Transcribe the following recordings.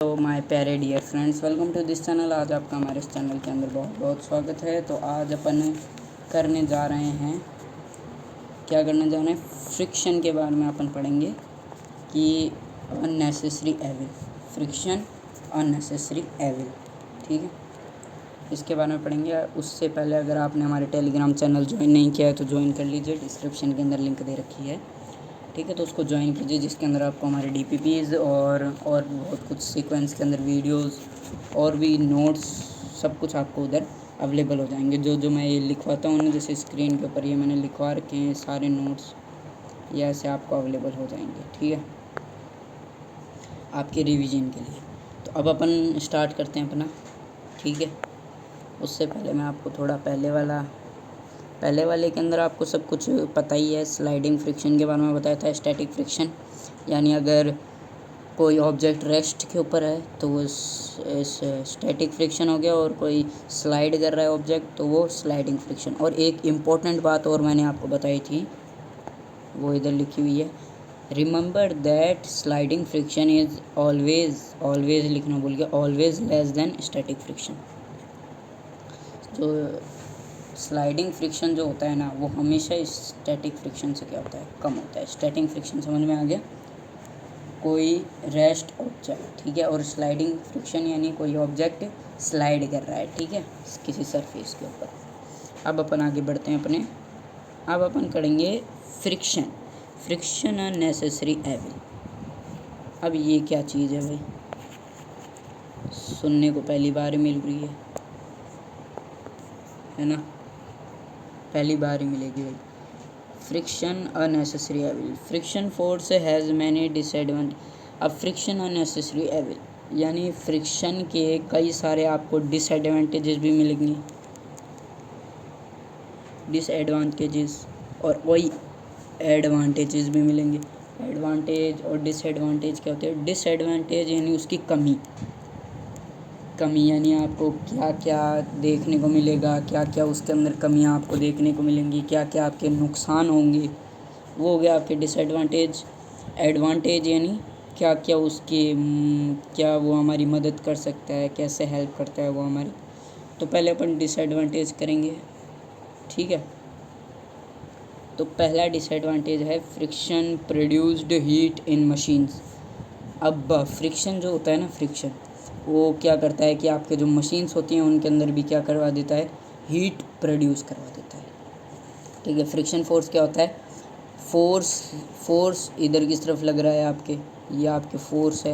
तो माय प्यारे dear friends, welcome to this channel. आज आपका हमारे इस चैनल के अंदर बहुत बहुत स्वागत है। तो आज अपन करने जा रहे हैं, क्या करने जा रहे हैं, फ्रिक्शन के बारे में अपन पढ़ेंगे कि unnecessary evil, friction unnecessary evil, ठीक है, इसके बारे में पढ़ेंगे। उससे पहले अगर आपने हमारे टेलीग्राम चैनल ज्वाइन नहीं किया है तो ज्वाइन कर लीजिए, डिस्क्रिप्शन के अंदर लिंक दे रखी है, ठीक है। तो उसको ज्वाइन कीजिए, जिसके अंदर आपको हमारे DPPs और बहुत कुछ सीक्वेंस के अंदर वीडियोस और भी नोट्स, सब कुछ आपको उधर अवेलेबल हो जाएंगे। जो मैं ये लिखवाता हूँ ना, जैसे स्क्रीन के ऊपर ये मैंने लिखवा रखे हैं सारे नोट्स, ये ऐसे आपको अवेलेबल हो जाएंगे, ठीक है, आपके रिवीजन के लिए। तो अब अपन स्टार्ट करते हैं अपना, ठीक है। उससे पहले मैं आपको थोड़ा पहले वाले के अंदर आपको सब कुछ पता ही है। स्लाइडिंग फ्रिक्शन के बारे में बताया था। स्टैटिक फ्रिक्शन यानी अगर कोई ऑब्जेक्ट रेस्ट के ऊपर है तो वो स्टैटिक फ्रिक्शन हो गया, और कोई स्लाइड कर रहा है ऑब्जेक्ट तो वो स्लाइडिंग फ्रिक्शन। और एक इम्पॉर्टेंट बात और मैंने आपको बताई थी, वो इधर लिखी हुई है। Remember that sliding friction is always लिखना भूल गया, always less than static friction. जो स्लाइडिंग फ्रिक्शन जो होता है ना, वो हमेशा स्टैटिक फ्रिक्शन से क्या होता है, कम होता है। स्टैटिक फ्रिक्शन समझ में आ गया, कोई रेस्ट ऑब्जेक्ट, ठीक है, और स्लाइडिंग फ्रिक्शन यानी कोई ऑब्जेक्ट स्लाइड कर रहा है, ठीक है, किसी सरफेस के ऊपर। अब अपन आगे बढ़ते हैं अपने, अब अपन करेंगे फ्रिक्शन अननेसेसरी एविल। अब ये क्या चीज़ है भाई, सुनने को पहली बार मिल रही है ना, पहली बार ही मिलेगी भाई। Friction unnecessary evil, friction force has many disadvantage. अब फ्रिक्शन अननेसेसरी एविल यानी फ्रिक्शन के कई सारे आपको डिसएडवांटेजेस भी मिलेंगे, डिसएडवांटेजेस, और वही एडवांटेजेस भी मिलेंगे। एडवांटेज और डिसएडवांटेज क्या होते हैं? डिसएडवांटेज यानी उसकी कमी यानी आपको क्या क्या देखने को मिलेगा, क्या क्या उसके अंदर कमियां आपको देखने को मिलेंगी, क्या क्या आपके नुकसान होंगे, वो हो गया आपके डिसएडवांटेज। एडवांटेज यानी क्या क्या उसके क्या वो हमारी मदद कर सकता है, कैसे हेल्प करता है वो हमारी। तो पहले अपन डिसएडवांटेज करेंगे, ठीक है। तो पहला डिसएडवांटेज है friction produced heat in machines. अब फ्रिक्शन जो होता है ना, फ्रिक्शन वो क्या करता है कि आपके जो मशीन्स होती हैं उनके अंदर भी क्या करवा देता है, हीट प्रोड्यूस करवा देता है, ठीक है। फ्रिक्शन फोर्स क्या होता है, फोर्स इधर किस तरफ लग रहा है आपके, ये आपके फोर्स है,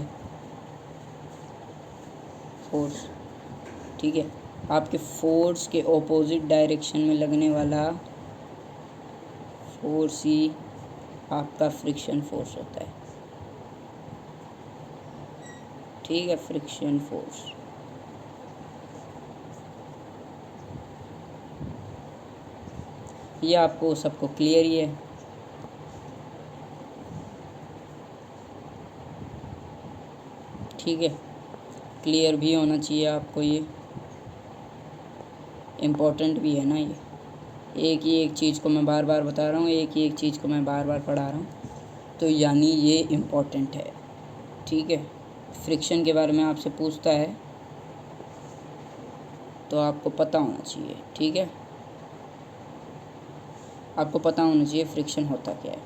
फोर्स, ठीक है। आपके फोर्स के ऑपोजिट डायरेक्शन में लगने वाला फोर्स ही आपका फ्रिक्शन फोर्स होता है, ठीक है, फ्रिक्शन फोर्स। ये आपको सबको क्लियर ही है, ठीक है, क्लियर भी होना चाहिए आपको, ये इम्पोर्टेंट भी है ना। ये एक ही एक चीज़ को मैं बार बार बता रहा हूँ, एक ही एक चीज़ को मैं बार बार पढ़ा रहा हूँ, तो यानी ये इम्पोर्टेंट है, ठीक है। फ्रिक्शन के बारे में आपसे पूछता है तो आपको पता होना चाहिए, ठीक है, आपको पता होना चाहिए फ्रिक्शन होता क्या है,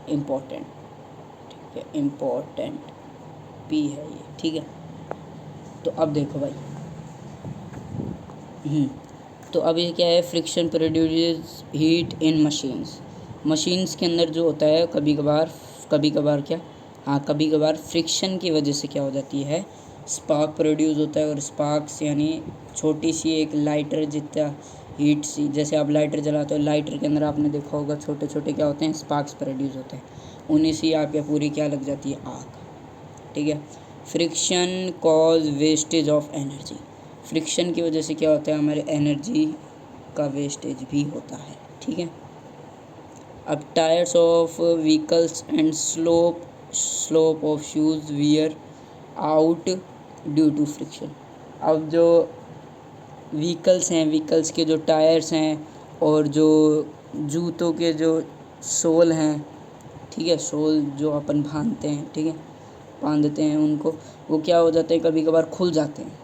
इम्पोर्टेंट, ठीक है, इम्पोर्टेंट पी है ये, ठीक है। तो अब देखो भाई, तो अब ये क्या है, friction produce heat in machines के अंदर जो होता है, कभी कभार क्या, हाँ, कभी कभार फ्रिक्शन की वजह से क्या हो जाती है, स्पार्क प्रोड्यूस होता है। और स्पार्क्स यानी छोटी सी एक लाइटर जितना हीट सी, जैसे आप लाइटर जलाते हो, लाइटर के अंदर आपने देखा होगा छोटे छोटे क्या होते हैं, स्पार्क्स प्रोड्यूस होते हैं, उन्हीं से आप या पूरी क्या लग जाती है, आग, ठीक है। Friction cause wastage of energy, friction की वजह से क्या होता है, हमारे एनर्जी का वेस्टेज भी होता है, ठीक है। अब tyres of vehicles and slope of shoes wear out due to friction. अब जो व्हीकल्स हैं, व्हीकल्स के जो टायर्स हैं और जो जूतों के जो सोल हैं, ठीक है, सोल जो अपन बांधते हैं, ठीक है, बांधते हैं उनको, वो क्या हो जाते हैं, कभी कभार खुल जाते हैं।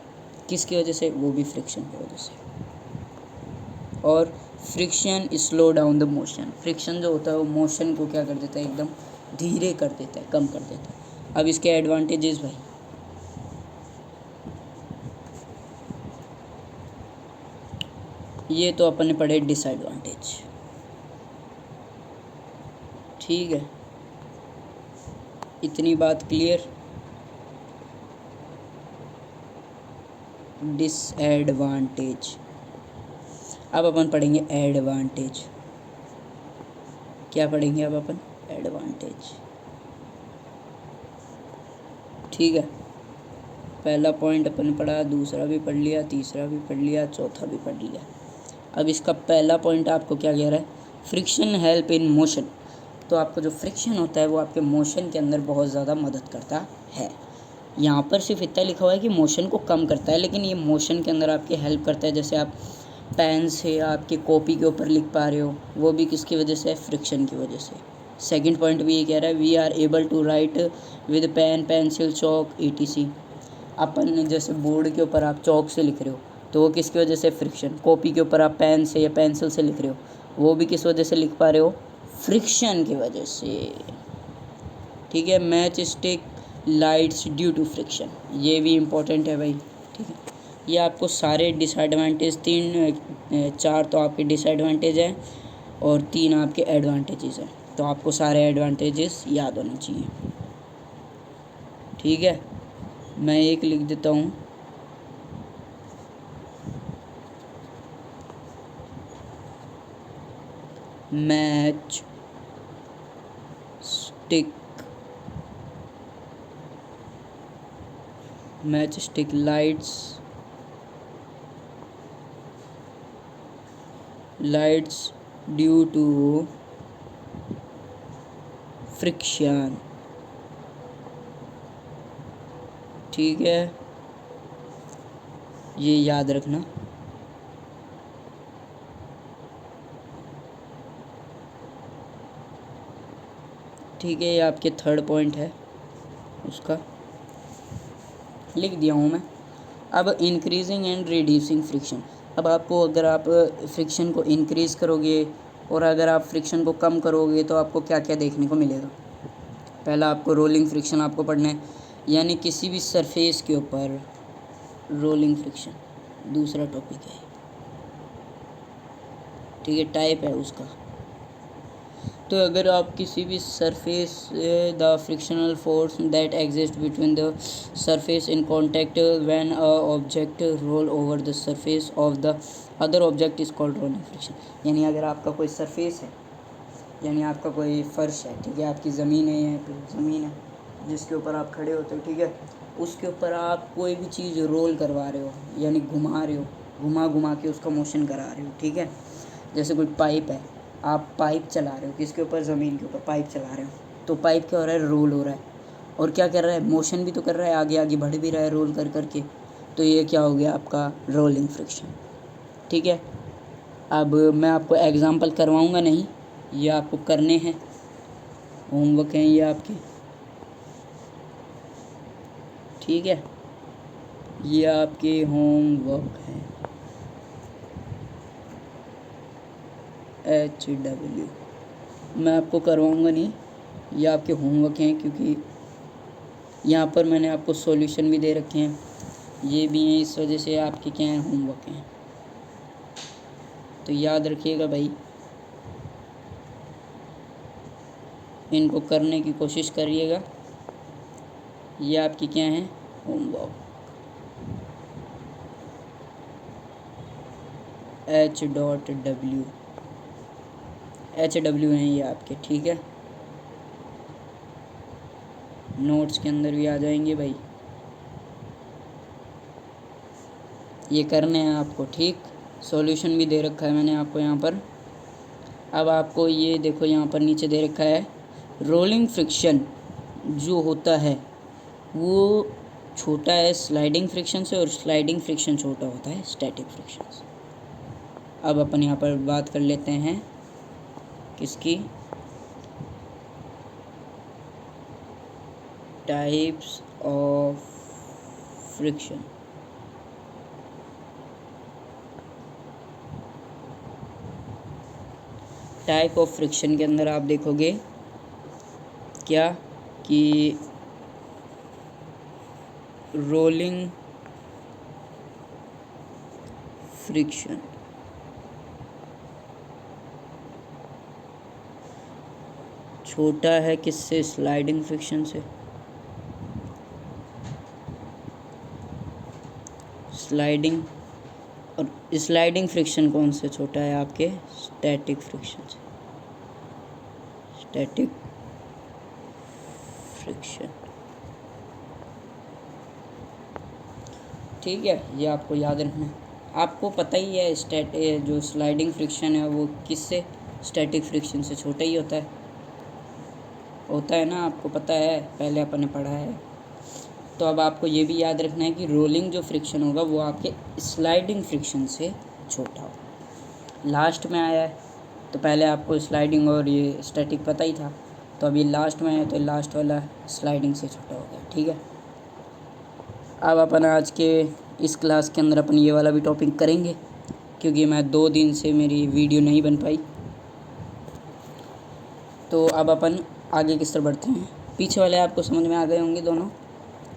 किसकी वजह से? वो भी फ्रिक्शन की वजह से। और friction slow down the motion, friction जो होता है वो मोशन को क्या कर देता है, एकदम धीरे कर देता है, कम कर देता है। अब इसके एडवांटेजेस भाई, ये तो अपन ने पढ़े डिसएडवांटेज, ठीक है, इतनी बात क्लियर। डिसएडवांटेज, अब अपन पढ़ेंगे एडवांटेज। क्या पढ़ेंगे अब अपन? एडवांटेज, ठीक है। पहला पॉइंट अपन ने पढ़ा, दूसरा भी पढ़ लिया, तीसरा भी पढ़ लिया, चौथा भी पढ़ लिया। अब इसका पहला पॉइंट आपको क्या कह रहा है? Friction help in motion. तो आपको जो फ्रिक्शन होता है वो आपके मोशन के अंदर बहुत ज़्यादा मदद करता है। यहाँ पर सिर्फ इतना लिखा हुआ है कि मोशन को कम करता है, लेकिन ये मोशन के अंदर आपकी हेल्प करता है। जैसे आप पेन से आपकी कॉपी के ऊपर लिख पा रहे हो, वो भी किसकी वजह से है? फ्रिक्शन की वजह से। सेकंड पॉइंट भी ये कह रहा है, we are able to write with pen, pencil, chalk, ETC। अपन जैसे बोर्ड के ऊपर आप चॉक से लिख रहे हो, तो वो किसकी वजह से? फ्रिक्शन। कॉपी के ऊपर आप पेन से या पेंसिल से लिख रहे हो, वो भी किस वजह से लिख पा रहे हो? फ्रिक्शन की वजह से, ठीक है। Match stick lights due to friction, ये भी इम्पोर्टेंट है भाई, ठीक है। ये आपको सारे डिसएडवांटेज, 4 तो आपके डिसएडवांटेज हैं और 3 आपके एडवांटेजेस हैं, तो आपको सारे एडवांटेजेस याद होने चाहिए, ठीक है। मैं एक लिख देता हूँ, match stick lights due to friction, ठीक है, ये याद रखना। ठीक है, ये आपके थर्ड पॉइंट है, उसका लिख दिया हूँ मैं। अब इंक्रीजिंग एंड रिड्यूसिंग फ्रिक्शन, अब आपको अगर आप फ्रिक्शन को इंक्रीज़ करोगे और अगर आप फ्रिक्शन को कम करोगे तो आपको क्या क्या देखने को मिलेगा। पहला आपको रोलिंग फ्रिक्शन आपको पढ़ना है, यानी किसी भी सरफेस के ऊपर रोलिंग फ्रिक्शन, दूसरा टॉपिक है, ठीक है, टाइप है उसका। तो अगर आप किसी भी surface, the frictional force that exist between the surface in contact when a object roll over the surface of the other object is called rolling friction. यानी अगर आपका कोई सरफेस है, यानी आपका कोई फर्श है, ठीक है, आपकी ज़मीन है, यहाँ पे ज़मीन है जिसके ऊपर आप खड़े होते हो, ठीक है, उसके ऊपर आप कोई भी चीज़ रोल करवा रहे हो, यानी घुमा रहे हो, घुमा के उसका मोशन करा रहे हो, ठीक है। जैसे कोई पाइप है, आप पाइप चला रहे हो किसके ऊपर? ज़मीन के ऊपर पाइप चला रहे हो, तो पाइप क्या हो रहा है? रोल हो रहा है, और क्या कर रहा है? मोशन भी तो कर रहा है, आगे आगे बढ़ भी रहा है रोल कर करके, तो ये क्या हो गया आपका? रोलिंग फ्रिक्शन, ठीक है। अब मैं आपको एग्जांपल करवाऊंगा नहीं, ये आपको करने हैं, होमवर्क हैं ये आपके, ठीक है, ये आपके होमवर्क हैं। HW मैं आपको करवाऊंगा नहीं, ये आपके होमवर्क हैं, क्योंकि यहाँ पर मैंने आपको सॉल्यूशन भी दे रखे हैं, ये भी हैं, इस वजह से आपके क्या हैं? होमवर्क हैं। तो याद रखिएगा भाई, इनको करने की कोशिश करिएगा, ये आपकी क्या है? होमवर्क। HW हैं ये आपके, ठीक है, नोट्स के अंदर भी आ जाएंगे भाई, ये करने हैं आपको, ठीक। सॉल्यूशन भी दे रखा है मैंने आपको यहाँ पर। अब आपको ये देखो यहाँ पर नीचे दे रखा है, रोलिंग फ्रिक्शन जो होता है वो छोटा है स्लाइडिंग फ्रिक्शन से, और स्लाइडिंग फ्रिक्शन छोटा होता है स्टैटिक फ्रिक्शन से। अब अपन यहाँ पर बात कर लेते हैं किसकी? Types of friction. Type of friction के अंदर आप देखोगे क्या कि रोलिंग फ्रिक्शन, छोटा है किससे? स्लाइडिंग फ्रिक्शन से। स्लाइडिंग, और स्लाइडिंग फ्रिक्शन कौन से छोटा है? आपके स्टैटिक फ्रिक्शन से। स्टैटिक फ्रिक्शन, ठीक है, ये आपको याद रखना है। आपको पता ही है जो स्लाइडिंग फ्रिक्शन है वो किससे? स्टैटिक फ्रिक्शन से छोटा ही होता है ना, आपको पता है, पहले अपन ने पढ़ा है। तो अब आपको ये भी याद रखना है कि रोलिंग जो फ्रिक्शन होगा वो आपके स्लाइडिंग फ्रिक्शन से छोटा होगा। लास्ट में आया है तो पहले आपको स्लाइडिंग और ये स्टैटिक पता ही था, तो अब ये लास्ट में आया तो लास्ट वाला स्लाइडिंग से छोटा हो गया, ठीक है। अब अपन आज के इस क्लास के अंदर अपन ये वाला भी टॉपिक करेंगे, क्योंकि मैं 2 दिन से मेरी वीडियो नहीं बन पाई। तो अब अपन आगे किस तरह बढ़ते हैं। पीछे वाले आपको समझ में आ गए होंगे दोनों।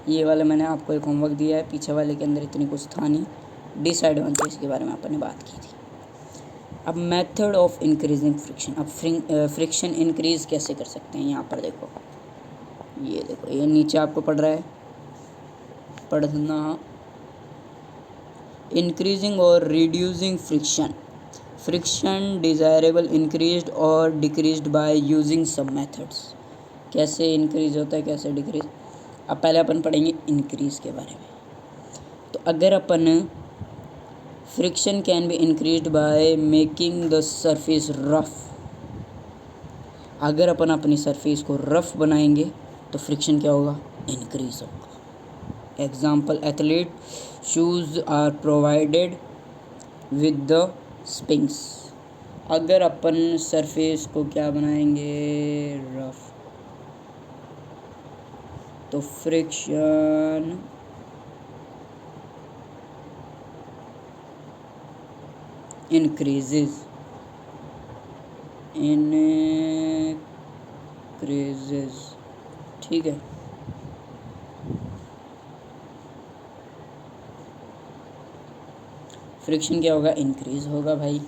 ये वाला मैंने आपको एक होमवर्क दिया है, पीछे वाले के अंदर इतनी कुछ था नहीं। डिसएडवांटेज के बारे में अपन ने बात की थी। अब मेथड ऑफ इंक्रीजिंग फ्रिक्शन। अब फ्रिक्शन इंक्रीज़ कैसे कर सकते हैं? यहाँ पर देखो, ये देखो, ये नीचे आपको पढ़ रहा है, पढ़ना। इंक्रीजिंग और reducing friction. Friction desirable increased और डिक्रीज्ड बाय यूजिंग सब मेथड्स। कैसे इंक्रीज होता है, कैसे डिक्रीज? अब पहले अपन पढ़ेंगे इंक्रीज के बारे में। तो अगर अपन friction can be increased by making the surface rough, अगर अपन अपनी सरफेस को रफ बनाएंगे तो फ्रिक्शन क्या होगा? इंक्रीज होगा। Example, athlete shoes are provided with the springs. अगर अपन सरफेस को क्या बनाएंगे? रफ, तो फ्रिक्शन increases, ठीक है। फ्रिक्शन क्या होगा? इंक्रीज होगा भाई,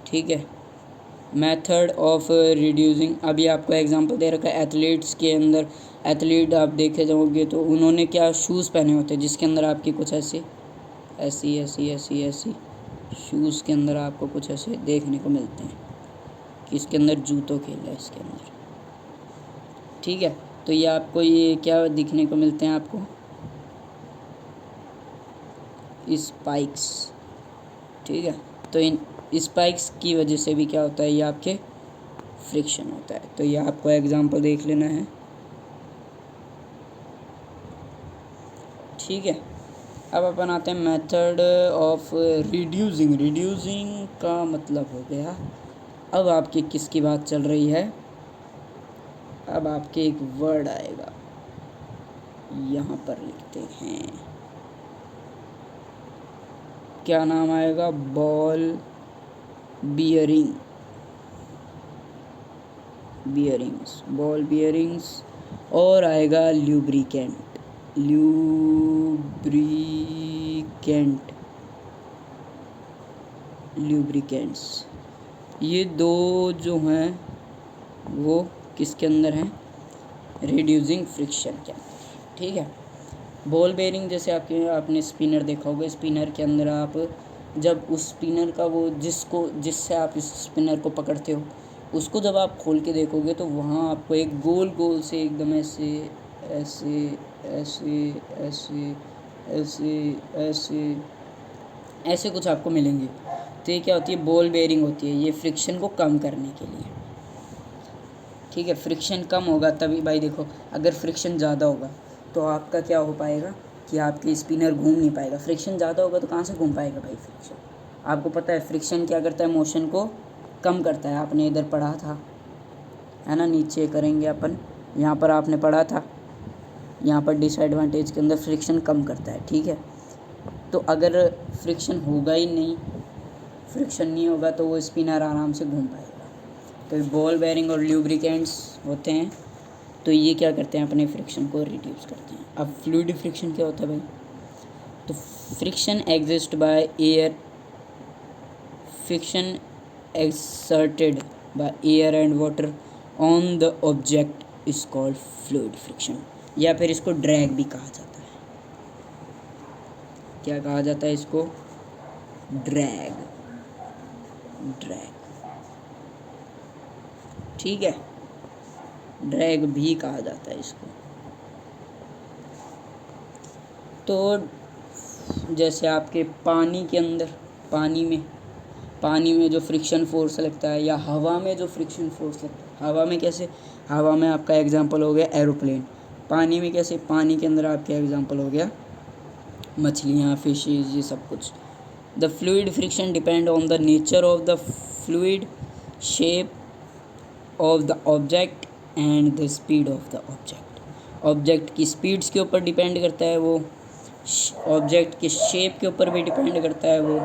ठीक है। मेथड ऑफ रिड्यूसिंग, अभी आपको एग्जांपल दे रखा है एथलीट्स के अंदर। एथलीट आप देखे जाओगे तो उन्होंने क्या शूज़ पहने होते हैं, जिसके अंदर आपकी कुछ ऐसी शूज़ के अंदर आपको कुछ ऐसे देखने को मिलते हैं कि इसके अंदर जूतों खेल रहा है इसके अंदर, ठीक है। तो ये आपको ये क्या दिखने को मिलते हैं? आपको स्पाइक्स, ठीक है। तो इन स्पाइक्स की वजह से भी क्या होता है? ये आपके फ्रिक्शन होता है। तो ये आपको एग्जांपल देख लेना है, ठीक है। अब अपन आते हैं मेथड ऑफ रिड्यूसिंग। रिड्यूसिंग का मतलब हो गया, अब आपकी किसकी बात चल रही है? अब आपके एक वर्ड आएगा, यहाँ पर लिखते हैं, क्या नाम आएगा? Ball bearing, ball bearings. और आएगा ल्यूब्रिकेंट, ल्यूब्रिकेंट्स। ये दो जो हैं वो किसके अंदर हैं? रिड्यूसिंग फ्रिक्शन के अंदर, ठीक है। बॉल बेयरिंग, जैसे आपने स्पिनर देखा होगा, स्पिनर के अंदर आप जब उस स्पिनर का वो जिससे आप इस स्पिनर को पकड़ते हो, उसको जब आप खोल के देखोगे तो वहाँ आपको एक गोल गोल से एकदम ऐसे ऐसे ऐसे ऐसे ऐसे ऐसे ऐसे कुछ आपको मिलेंगे। तो ये क्या होती है? बॉल बेयरिंग होती है, ये फ्रिक्शन को कम करने के लिए, ठीक है। फ्रिक्शन कम होगा तभी भाई, देखो अगर फ्रिक्शन ज़्यादा होगा तो आपका क्या हो पाएगा कि आपकी स्पिनर घूम नहीं पाएगा। फ्रिक्शन ज़्यादा होगा तो कहाँ से घूम पाएगा भाई फ्रिक्शन? आपको पता है फ्रिक्शन क्या करता है? मोशन को कम करता है। आपने इधर पढ़ा था, है ना, नीचे करेंगे अपन, यहाँ पर आपने पढ़ा था यहाँ पर डिसएडवांटेज के अंदर फ्रिक्शन कम करता है, ठीक है। तो अगर फ्रिक्शन होगा ही नहीं, फ्रिक्शन नहीं होगा तो वो स्पिनर आराम से घूम पाएगा। तो बॉल बेयरिंग और ल्यूब्रिकेंट्स होते हैं, तो ये क्या करते हैं, अपने फ्रिक्शन को रिड्यूस करते हैं। अब फ्लूइड फ्रिक्शन क्या होता है भाई? तो friction exist by air, friction exerted by air and water on the object is called fluid friction, या फिर इसको ड्रैग भी कहा जाता है। क्या कहा जाता है इसको? ड्रैग, ड्रैग, ठीक है, ड्रैग भी कहा जाता है इसको। तो जैसे आपके पानी के अंदर, पानी में जो फ्रिक्शन फोर्स लगता है, या हवा में जो फ्रिक्शन फोर्स लगता है, हवा में कैसे? हवा में आपका एग्जांपल हो गया एरोप्लेन। पानी में कैसे? पानी के अंदर आपका एग्जांपल हो गया मछलियाँ, फिशेज, ये सब कुछ। The fluid friction depend on the nature of the fluid, shape of the object and the speed of the object. Object की स्पीड्स के ऊपर डिपेंड करता है वो, ऑब्जेक्ट के शेप के ऊपर भी डिपेंड करता है वो,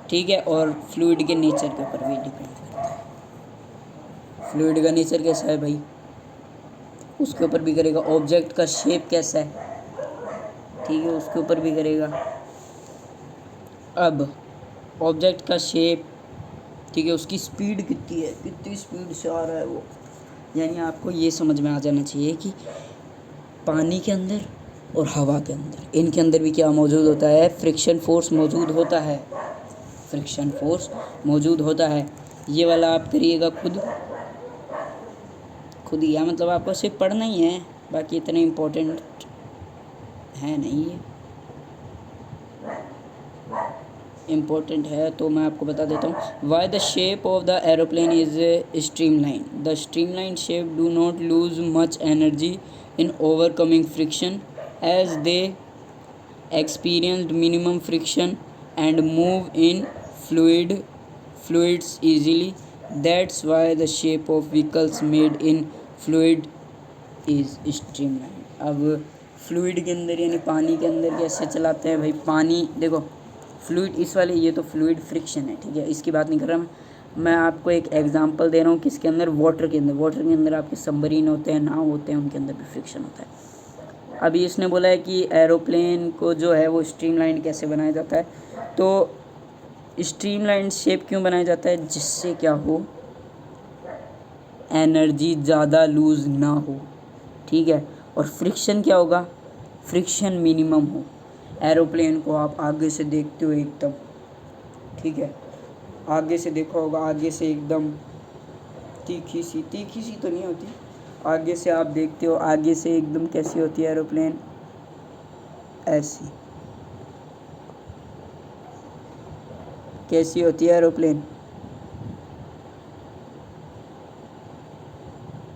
ठीक है, और फ्लूइड के नेचर के ऊपर भी डिपेंड करता है। फ्लूइड का नेचर कैसा है भाई, उसके ऊपर भी करेगा। ऑब्जेक्ट का शेप कैसा है, ठीक है, उसके ऊपर भी करेगा। अब ऑब्जेक्ट का शेप, ठीक है, उसकी स्पीड कितनी है, कितनी स्पीड से आ रहा है वो, यानी आपको ये समझ में आ जाना चाहिए कि पानी के अंदर और हवा के अंदर, इनके अंदर भी क्या मौजूद होता है? फ्रिक्शन फोर्स मौजूद होता है, फ्रिक्शन फोर्स मौजूद होता है। ये वाला आप करिएगा खुद ही, या मतलब आपको सिर्फ पढ़ना ही है, बाकी इतना इम्पोर्टेंट है नहीं ये। इम्पोर्टेंट है तो मैं आपको बता देता हूँ। Why the shape of the aeroplane is streamline, the streamline shape do not lose much energy in overcoming friction as they experienced minimum friction and move in fluids easily. That's why the shape of vehicles made in fluid is streamlined. अब fluid के अंदर यानी पानी के अंदर कैसे चलाते हैं भाई? पानी देखो, फ्लूइड इस वाले, ये तो फ्लूइड फ्रिक्शन है, ठीक है, इसकी बात नहीं कर रहा मैं आपको एक एग्जांपल दे रहा हूँ। किसके अंदर? वाटर के अंदर। वाटर के अंदर आपके सबमरीन होते हैं, नाव होते हैं, उनके अंदर भी फ्रिक्शन होता है। अभी इसने बोला है कि एरोप्लेन को जो है वो स्ट्रीमलाइन कैसे बनाया जाता है। तो स्ट्रीमलाइन शेप क्यों बनाया जाता है? जिससे क्या हो, एनर्जी ज़्यादा लूज़ ना हो, ठीक है, और फ्रिक्शन क्या होगा? फ्रिक्शन मिनिमम हो। एरोप्लेन को आप आगे से देखते हो एकदम, ठीक है, आगे से देखा होगा, आगे से एकदम तीखी सी तो नहीं होती, आगे से आप देखते हो, आगे से एकदम कैसी होती है एरोप्लेन? ऐसी। कैसी होती है एरोप्लेन?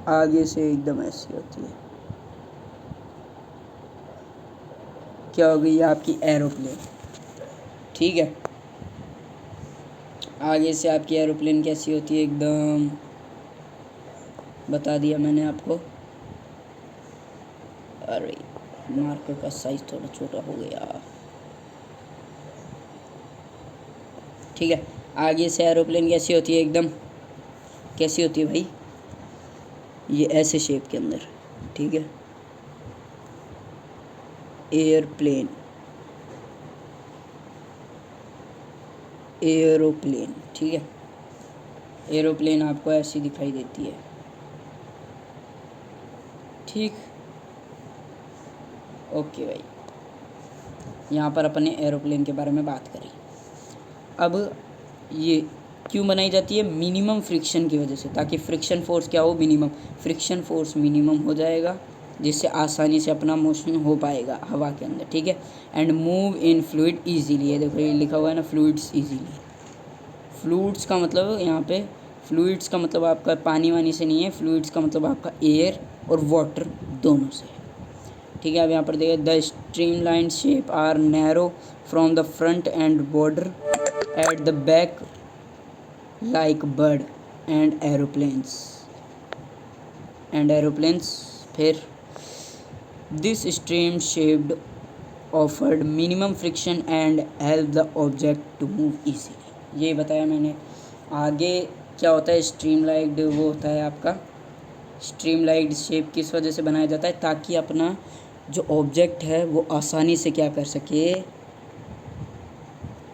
आगे से एकदम ऐसी होती है। क्या हो गई आपकी एरोप्लेन, ठीक है। आगे से आपकी एरोप्लेन कैसी होती है? एकदम बता दिया मैंने आपको। अरे मार्कर का साइज थोड़ा छोटा हो गया, ठीक है। आगे से एरोप्लेन कैसी होती है? एकदम कैसी होती है भाई? ये ऐसे शेप के अंदर, ठीक है, एयरप्लेन, एरोप्लेन, ठीक है, एरोप्लेन आपको ऐसी दिखाई देती है, ठीक। ओके भाई, यहाँ पर अपने एरोप्लेन के बारे में बात करें। अब ये क्यों बनाई जाती है? मिनिमम फ्रिक्शन की वजह से, ताकि फ्रिक्शन फोर्स क्या हो? मिनिमम। फ्रिक्शन फोर्स मिनिमम हो जाएगा, जिससे आसानी से अपना मोशन हो पाएगा हवा के अंदर, ठीक है। And move in fluid easily, ये देखो ये लिखा हुआ है ना, फ्लूइड्स इजीली। फ्लूइड्स का मतलब यहाँ पे, फ्लूइड्स का मतलब आपका पानी वानी से नहीं है, फ्लूइड्स का मतलब आपका एयर और वाटर दोनों से, ठीक है। अब यहाँ पर देखिए, the streamline shape are narrow from the front and border at the back like bird and aeroplanes फिर this stream shaped offered minimum friction and help the object to move easily. ये बताया मैंने। आगे क्या होता है, स्ट्रीमलाइन्ड वो होता है आपका स्ट्रीमलाइन्ड शेप किस वजह से बनाया जाता है, ताकि अपना जो ऑब्जेक्ट है वो आसानी से क्या कर सके,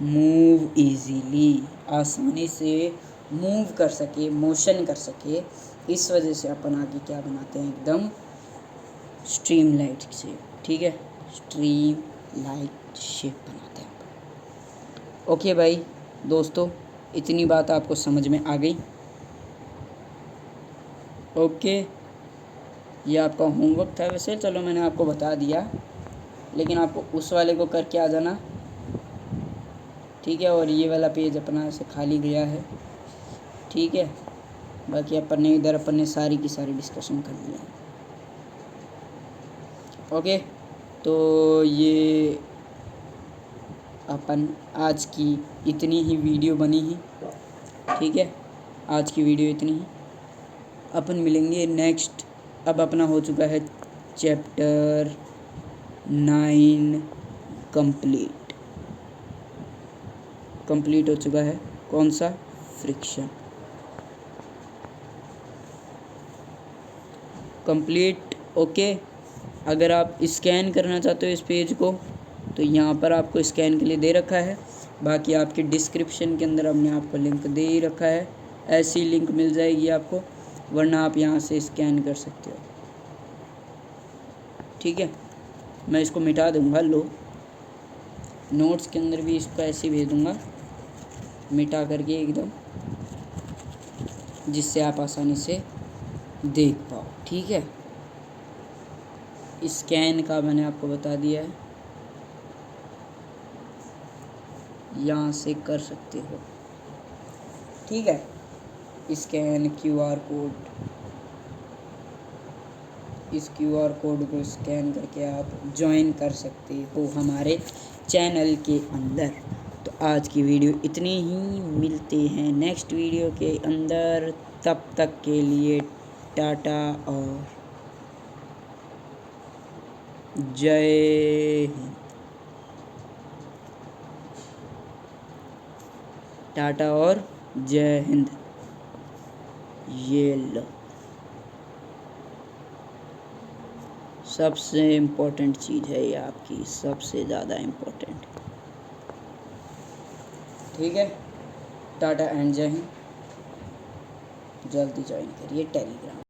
मूव इजीली, आसानी से मूव कर सके, मोशन कर सके। इस वजह से अपन आगे क्या बनाते हैं, एकदम स्ट्रीमलाइन्ड शेप। ठीक है, स्ट्रीमलाइन्ड शेप बनाते हैं अपन। ओके भाई दोस्तों, इतनी बात आपको समझ में आ गई। ओके, ये आपका होमवर्क था। वैसे चलो मैंने आपको बता दिया, लेकिन आपको उस वाले को करके आ जाना। ठीक है, और ये वाला पेज अपना ऐसे खाली गया है। ठीक है, बाकी अपन ने इधर अपन ने सारी की सारी डिस्कशन कर लिया। ओके, तो ये अपन आज की इतनी ही वीडियो बनी ही। ठीक है, आज की वीडियो इतनी ही। अपन मिलेंगे नेक्स्ट। अब अपना हो चुका है चैप्टर 9 कंप्लीट हो चुका है। कौन सा, फ्रिक्शन कंप्लीट। ओके, अगर आप स्कैन करना चाहते हो इस पेज को, तो यहाँ पर आपको स्कैन के लिए दे रखा है। बाकी आपके डिस्क्रिप्शन के अंदर हमने आपको लिंक दे ही रखा है, ऐसी लिंक मिल जाएगी आपको, वरना आप यहाँ से स्कैन कर सकते हो। ठीक है, मैं इसको मिटा दूँगा, लो नोट्स के अंदर भी इसको ऐसे भेज दूँगा मिटा करके एकदम, जिससे आप आसानी से देख पाओ। ठीक है, स्कैन का मैंने आपको बता दिया है, यहाँ से कर सकते हो। ठीक है, स्कैन QR कोड, इस QR कोड को स्कैन करके आप ज्वाइन कर सकते हो हमारे चैनल के अंदर। तो आज की वीडियो इतनी ही, मिलते हैं नेक्स्ट वीडियो के अंदर। तब तक के लिए टाटा और जय हिंद। टाटा और जय हिंद। ये लो, सबसे इम्पोर्टेंट चीज़ है ये आपकी, सबसे ज़्यादा इम्पोर्टेंट। ठीक है, टाटा एंड जय हिंद। जल्दी ज्वाइन करिए टेलीग्राम।